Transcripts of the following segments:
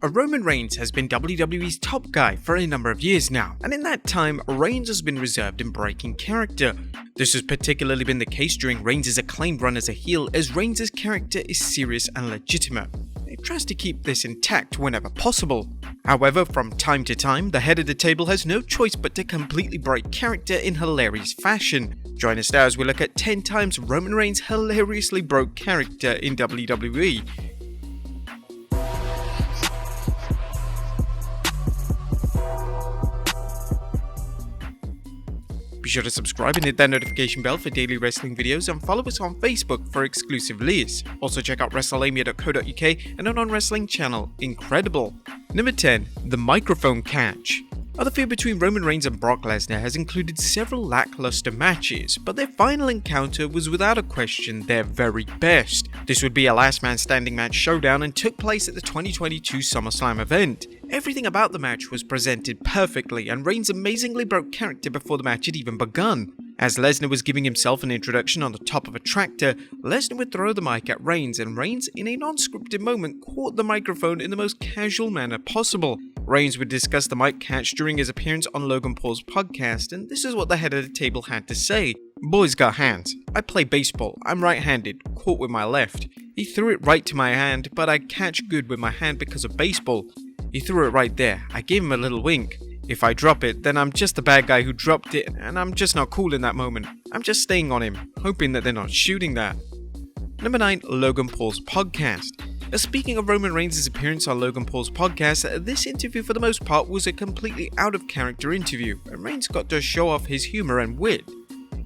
Roman Reigns has been WWE's top guy for a number of years now, and in that time, Reigns has been reserved in breaking character. This has particularly been the case during Reigns' acclaimed run as a heel, as Reigns' character is serious and legitimate. He tries to keep this intact whenever possible. However, from time to time, the head of the table has no choice but to completely break character in hilarious fashion. Join us now as we look at 10 times Roman Reigns hilariously broke character in WWE. Be sure to subscribe and hit that notification bell for daily wrestling videos, and follow us on Facebook for exclusive lists. Also check out Wrestlelamia.co.uk and our non-wrestling channel, Incredible. Number 10. The Microphone Catch. The feud between Roman Reigns and Brock Lesnar has included several lackluster matches, but their final encounter was without a question their very best. This would be a last man standing match showdown and took place at the 2022 SummerSlam event. Everything about the match was presented perfectly, and Reigns amazingly broke character before the match had even begun. As Lesnar was giving himself an introduction on the top of a tractor, Lesnar would throw the mic at Reigns, and Reigns, in a non-scripted moment, caught the microphone in the most casual manner possible. Reigns would discuss the mic catch during his appearance on Logan Paul's podcast, and this is what the head of the table had to say. "Boys got hands. I play baseball. I'm right-handed, caught with my left. He threw it right to my hand, but I catch good with my hand because of baseball. He threw it right there. I gave him a little wink. If I drop it, then I'm just the bad guy who dropped it, and I'm just not cool in that moment. I'm just staying on him, hoping that they're not shooting that." Number 9. Logan Paul's podcast. Speaking of Roman Reigns' appearance on Logan Paul's podcast, this interview for the most part was a completely out-of-character interview, and Reigns got to show off his humor and wit.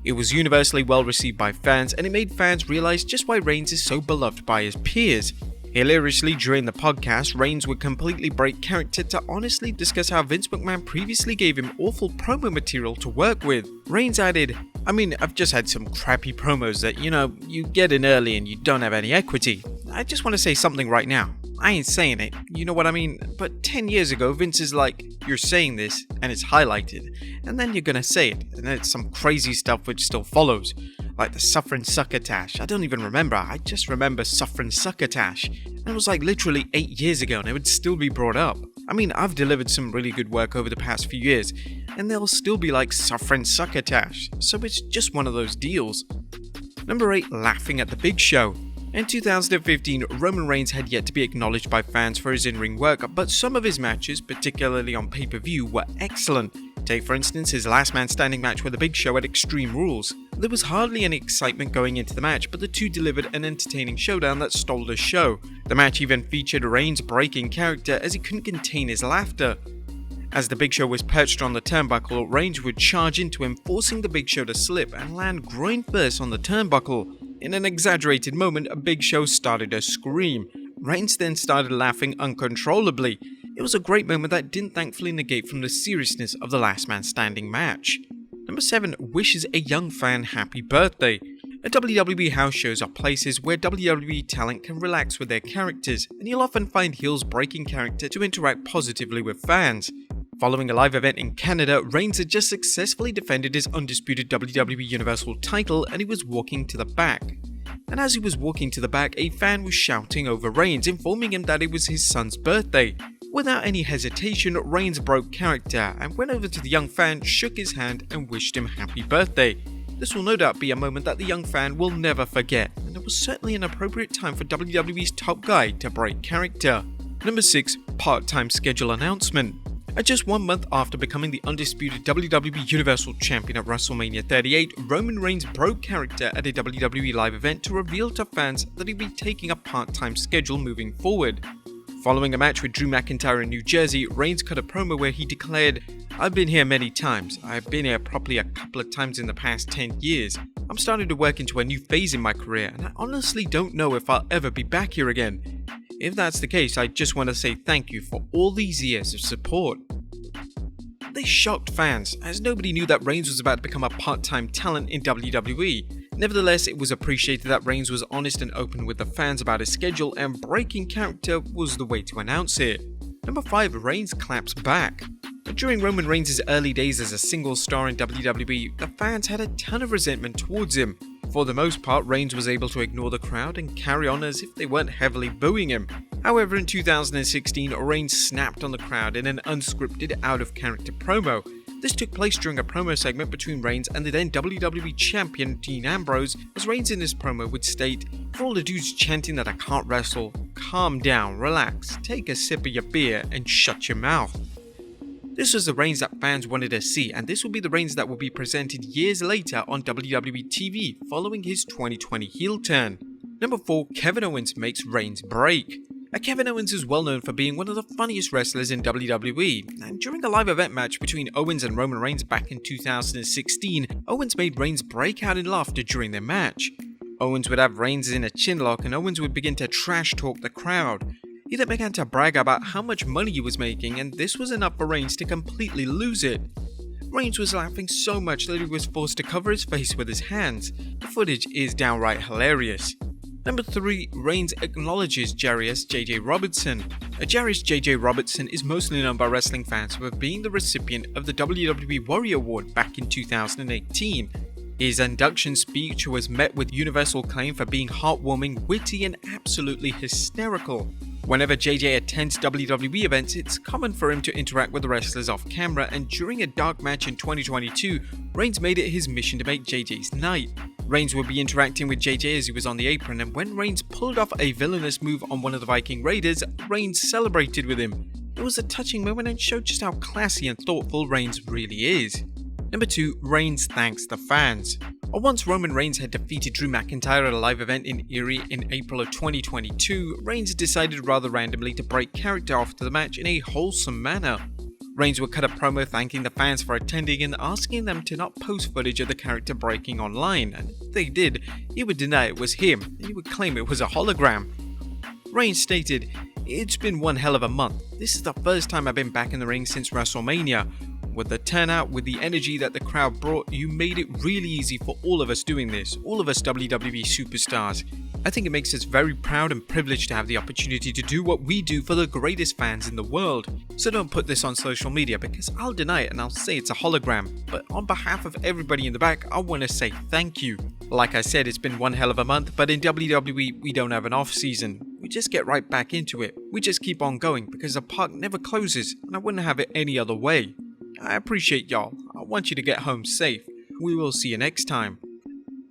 It was universally well received by fans, and it made fans realize just why Reigns is so beloved by his peers. Hilariously, during the podcast, Reigns would completely break character to honestly discuss how Vince McMahon previously gave him awful promo material to work with. Reigns added, I've just had some crappy promos that, you get in early and you don't have any equity. I just want to say something right now. I ain't saying it, you know what I mean? But 10 years ago, Vince is like, you're saying this, and it's highlighted, and then you're gonna say it, and then it's some crazy stuff which still follows. Like the Suffering Succotash. I don't even remember, I just remember Suffering Succotash. And it was like literally 8 years ago, and it would still be brought up. I've delivered some really good work over the past few years, and they'll still be like Suffering Succotash, so it's just one of those deals. Number 8. Laughing at the Big Show. In 2015, Roman Reigns had yet to be acknowledged by fans for his in-ring work, but some of his matches, particularly on pay-per-view, were excellent. Take for instance his last man standing match with the Big Show at Extreme Rules. There was hardly any excitement going into the match, but the two delivered an entertaining showdown that stole the show. The match even featured Reigns breaking character as he couldn't contain his laughter. As the Big Show was perched on the turnbuckle, Reigns would charge into him, forcing the Big Show to slip and land groin first on the turnbuckle. In an exaggerated moment, a Big Show started to scream. Reigns then started laughing uncontrollably. It was a great moment that didn't thankfully negate from the seriousness of the last man standing match. Number 7. Wishes a young fan happy birthday. WWE house shows are places where WWE talent can relax with their characters, and you'll often find heels breaking character to interact positively with fans. Following a live event in Canada, Reigns had just successfully defended his undisputed WWE Universal title, and he was walking to the back. And as he was walking to the back, a fan was shouting over Reigns, informing him that it was his son's birthday. Without any hesitation, Reigns broke character and went over to the young fan, shook his hand, and wished him happy birthday. This will no doubt be a moment that the young fan will never forget, and it was certainly an appropriate time for WWE's top guy to break character. Number 6. Part-time schedule announcement. At just 1 month after becoming the undisputed WWE Universal Champion at WrestleMania 38, Roman Reigns broke character at a WWE live event to reveal to fans that he'd be taking a part-time schedule moving forward. Following a match with Drew McIntyre in New Jersey, Reigns cut a promo where he declared, "I've been here many times. I've been here probably a couple of times in the past 10 years. I'm starting to work into a new phase in my career, and I honestly don't know if I'll ever be back here again. If that's the case, I just want to say thank you for all these years of support." This shocked fans, as nobody knew that Reigns was about to become a part-time talent in WWE. Nevertheless, it was appreciated that Reigns was honest and open with the fans about his schedule, and breaking character was the way to announce it. Number 5. Reigns claps back. During Roman Reigns' early days as a single star in WWE, the fans had a ton of resentment towards him. For the most part, Reigns was able to ignore the crowd and carry on as if they weren't heavily booing him. However, in 2016, Reigns snapped on the crowd in an unscripted, out-of-character promo. This took place during a promo segment between Reigns and the then WWE Champion Dean Ambrose, as Reigns in this promo would state, "For all the dudes chanting that I can't wrestle, calm down, relax, take a sip of your beer, and shut your mouth." This was the Reigns that fans wanted to see, and this will be the Reigns that will be presented years later on WWE TV following his 2020 heel turn. Number 4, Kevin Owens makes Reigns break. Kevin Owens is well known for being one of the funniest wrestlers in WWE, and during a live event match between Owens and Roman Reigns back in 2016, Owens made Reigns break out in laughter during their match. Owens would have Reigns in a chinlock and Owens would begin to trash talk the crowd. He then began to brag about how much money he was making, and this was enough for Reigns to completely lose it. Reigns was laughing so much that he was forced to cover his face with his hands. The footage is downright hilarious. Number 3, Reigns acknowledges Jarius JJ Robertson. Jarius JJ Robertson is mostly known by wrestling fans for being the recipient of the WWE Warrior Award back in 2018. His induction speech was met with universal acclaim for being heartwarming, witty, and absolutely hysterical. Whenever JJ attends WWE events, it's common for him to interact with the wrestlers off camera, and during a dark match in 2022, Reigns made it his mission to make JJ's night. Reigns would be interacting with JJ as he was on the apron, and when Reigns pulled off a villainous move on one of the Viking Raiders, Reigns celebrated with him. It was a touching moment and showed just how classy and thoughtful Reigns really is. Number 2, Reigns thanks the fans. Once Roman Reigns had defeated Drew McIntyre at a live event in Erie in April of 2022, Reigns decided rather randomly to break character after the match in a wholesome manner. Reigns would cut a promo thanking the fans for attending and asking them to not post footage of the character breaking online, and if they did, he would deny it was him, and he would claim it was a hologram. Reigns stated, "It's been one hell of a month. This is the first time I've been back in the ring since WrestleMania. With the turnout, with the energy that the crowd brought, you made it really easy for all of us doing this, all of us WWE superstars. I think it makes us very proud and privileged to have the opportunity to do what we do for the greatest fans in the world. So don't put this on social media because I'll deny it and I'll say it's a hologram. But on behalf of everybody in the back, I want to say thank you. Like I said, it's been one hell of a month, but in WWE, we don't have an off season. We just get right back into it. We just keep on going because the park never closes and I wouldn't have it any other way. I appreciate y'all. I want you to get home safe. We will see you next time."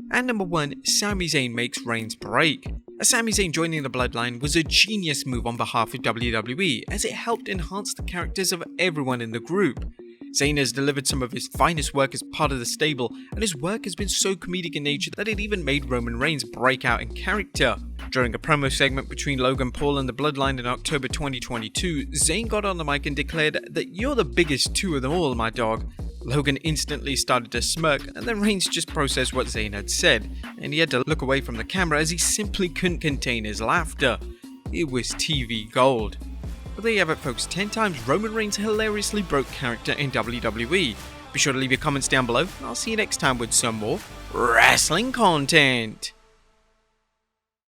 And number 1, Sami Zayn makes Reigns break. Sami Zayn joining the Bloodline was a genius move on behalf of WWE, as it helped enhance the characters of everyone in the group. Zayn has delivered some of his finest work as part of the stable, and his work has been so comedic in nature that it even made Roman Reigns break out in character. During a promo segment between Logan Paul and the Bloodline in October 2022, Zayn got on the mic and declared that "You're the biggest two of them all, my dog." Logan instantly started to smirk, and then Reigns just processed what Zayn had said, and he had to look away from the camera as he simply couldn't contain his laughter. It was TV gold. But there you have it, folks. 10 times Roman Reigns hilariously broke character in WWE. Be sure to leave your comments down below, and I'll see you next time with some more wrestling content.